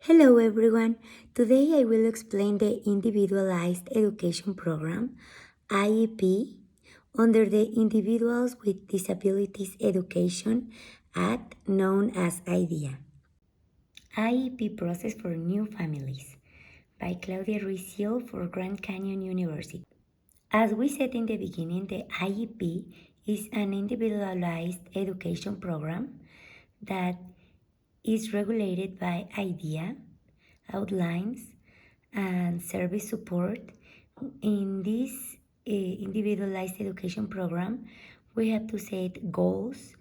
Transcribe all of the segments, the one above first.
Hello everyone. Today I will explain the Individualized Education Program IEP under the Individuals with Disabilities Education Act known as IDEA. IEP Process for New Families by Claudia Ruiz for Grand Canyon University. As we said in the beginning, the IEP is an individualized education program that is regulated by IDEA, outlines, and service support. In this individualized education program, we have to set goals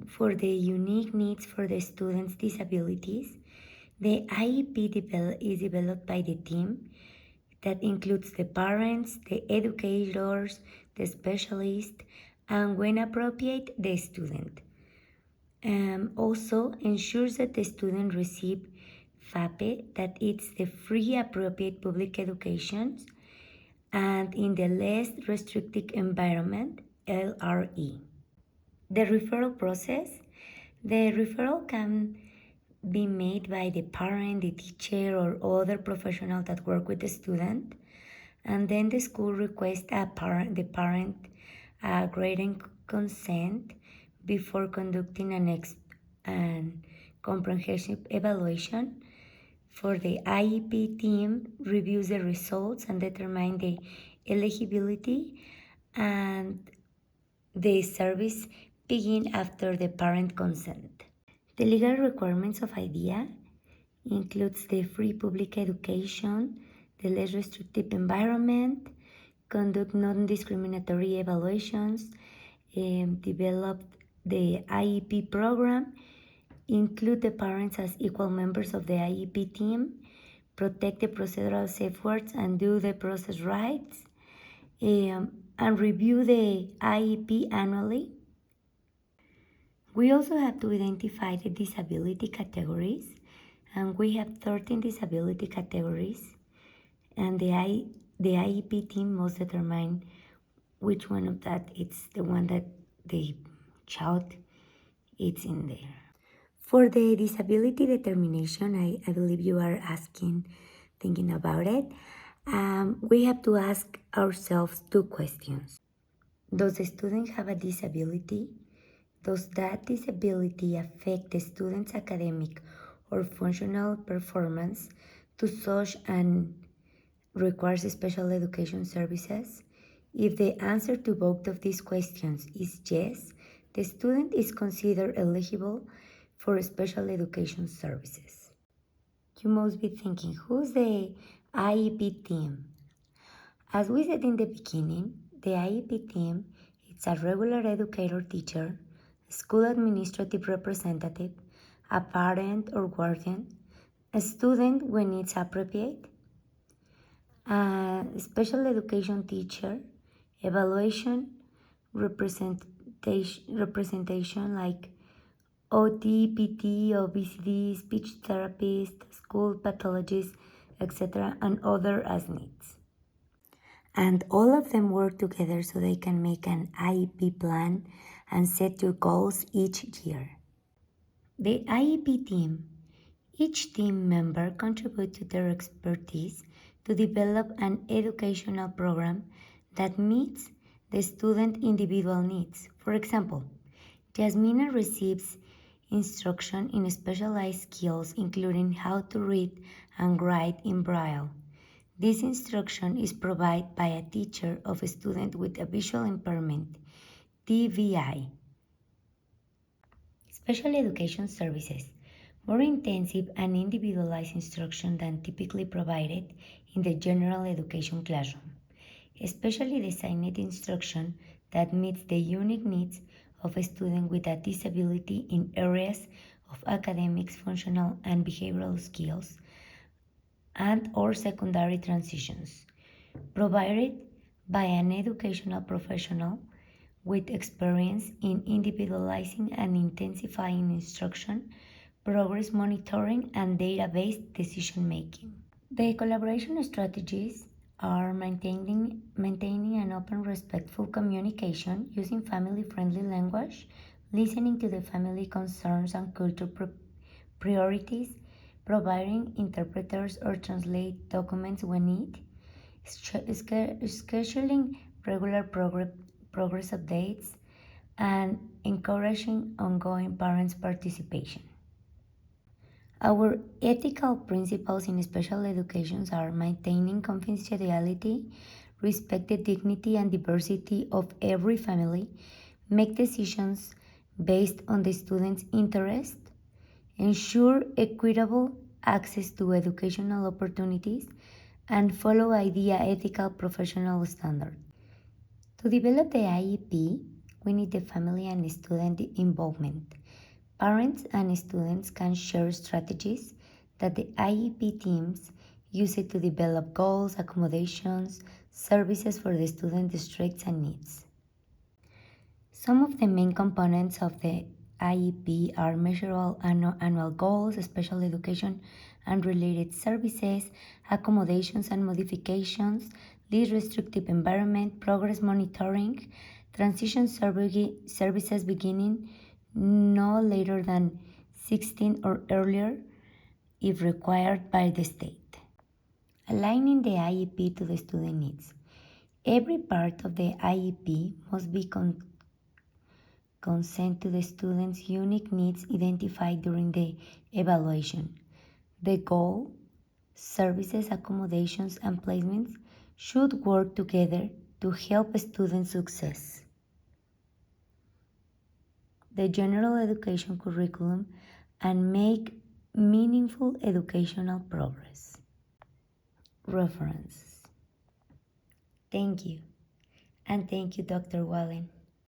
for the unique needs for the students' disabilities. The IEP is developed by the team that includes the parents, the educators, the specialist, and when appropriate, the student. Also ensures that the student receive FAPE, that it's the free appropriate public education, and in the less restrictive environment, LRE. The referral process. The referral can be made by the parent, the teacher, or other professional that work with the student. And then the school requests the parent grading consent before conducting an comprehensive evaluation. For the IEP team, reviews the results and determine the eligibility, and the service begin after the parent consent. The legal requirements of IDEA includes the free public education, the less restrictive environment, conduct non-discriminatory evaluations, develop the IEP program, include the parents as equal members of the IEP team, protect the procedural safeguards and do the process rights, and review the IEP annually. We also have to identify the disability categories, and we have 13 disability categories, and the IEP team must determine which one of that it's the one that the child is in there. For the disability determination, I believe you are thinking about it. We have to ask ourselves two questions. Does the student have a disability? Does that disability affect the student's academic or functional performance to such and requires special education services? If the answer to both of these questions is yes, the student is considered eligible for special education services. You must be thinking, who's the IEP team? As we said in the beginning, the IEP team is a regular educator teacher, school administrative representative, a parent or guardian, a student when it's appropriate, a special education teacher, evaluation, representation like OT, PT, OBCD, speech therapist, school pathologist, etc., and other as needs. And all of them work together so they can make an IEP plan and set your goals each year. The IEP team. Each team member contributes to their expertise to develop an educational program that meets the student individual needs. For example, Jasmina receives instruction in specialized skills including how to read and write in Braille. This instruction is provided by a teacher of a student with a visual impairment, TVI. Special education services. More intensive and individualized instruction than typically provided in the general education classroom. Especially designed instruction that meets the unique needs of a student with a disability in areas of academics, functional and behavioral skills, and or secondary transitions, provided by an educational professional with experience in individualizing and intensifying instruction, progress monitoring, and data-based decision-making. The collaboration strategies are maintaining an open, respectful communication, using family-friendly language, listening to the family concerns and cultural priorities, providing interpreters or translate documents when needed, scheduling regular progress updates, and encouraging ongoing parents' participation. Our ethical principles in special education are maintaining confidentiality, respect the dignity and diversity of every family, make decisions based on the student's interest, ensure equitable access to educational opportunities, and follow IDEA ethical professional standards. To develop the IEP, we need the family and student involvement. Parents and students can share strategies that the IEP teams use it to develop goals, accommodations, services for the student districts and needs. Some of the main components of the IEP are measurable annual goals, special education and related services, accommodations and modifications, least restrictive environment, progress monitoring, transition services beginning no later than 16 or earlier if required by the state. Aligning the IEP to the student needs. Every part of the IEP must be consent to the student's unique needs identified during the evaluation. The goal, services, accommodations, and placements should work together to help student success. The general education curriculum and make meaningful educational progress. References. Thank you. And thank you, Dr. Wallen.